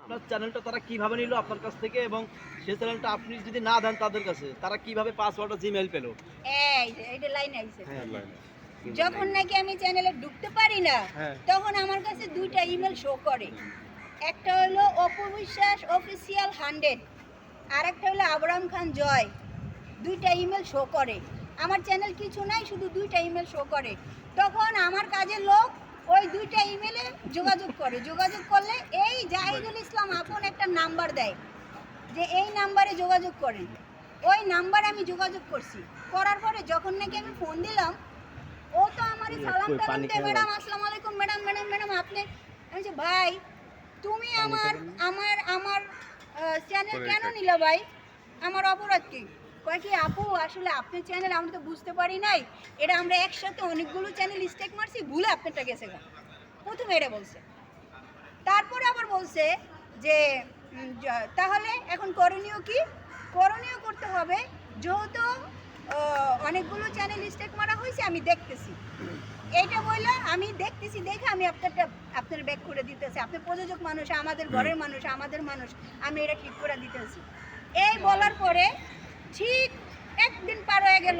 আপনার চ্যানেলটা তারা কিভাবে নিল আপনার কাছ থেকে, এবং সেই চ্যানেলটা আপনি যদি না দেন তাদের কাছে, তারা কিভাবে পাসওয়ার্ড জিমেইল পেল? এইটা লাইন আইছে। হ্যাঁ, যখন নাকি আমি চ্যানেলে ঢুকতে পারি না, হ্যাঁ। তখন আমার কাছে দুইটা ইমেল শো করে। একটা হলো অপু বিশ্বাস অফিসিয়াল 100, আর একটা হলো আবরাম খান জয়। দুইটা ইমেল শো করে। আমার চ্যানেল কিছু নাই, শুধু দুইটা ইমেল শো করে। তখন আমার কাজের লোক ওই দুইটা ইমেলে যোগাযোগ করে। যোগাযোগ করলে এই জাহিদুল ইসলাম আপন একটা নাম্বার দেয় যে এই নাম্বারে যোগাযোগ করেন। ওই নাম্বারে আমি যোগাযোগ করছি। করার পরে যখন নাকি আমি ফোন দিলাম, ও তো আমারই সালাম টালাম দেয়, ম্যাডাম আসসালামু আলাইকুম, ম্যাডাম ম্যাডাম ম্যাডাম আপনি। আমি বলছি ভাই তুমি আমার আমার আমার চ্যানেল কেন নিলা ভাই, আমার অপরাধ কি? কয় কি আপু আসলে আপনার চ্যানেল আমরা তো বুঝতে পারি নাই, এটা আমরা একসাথে অনেকগুলো চ্যানেল স্টেক মারছি, ভুলে আপনারটা গেছে গা। প্রথমে এটা বলছে। তারপরে আবার বলছে যে তাহলে এখন করণীয় কি? করণীয় করতে হবে, যেহেতু অনেকগুলো চ্যানেল স্টেক মারা হয়েছে, আমি দেখতেছি। এইটা বললে আমি দেখতেছি, দেখে আমি আপনার ব্যাক করে দিতেছি। আপনি প্রযোজক মানুষ, আমাদের ঘরের মানুষ, আমাদের মানুষ, আমি এটা ঠিক করে দিতেছি। এই বলার পরে ঠিক একদিন পার হয়ে গেল।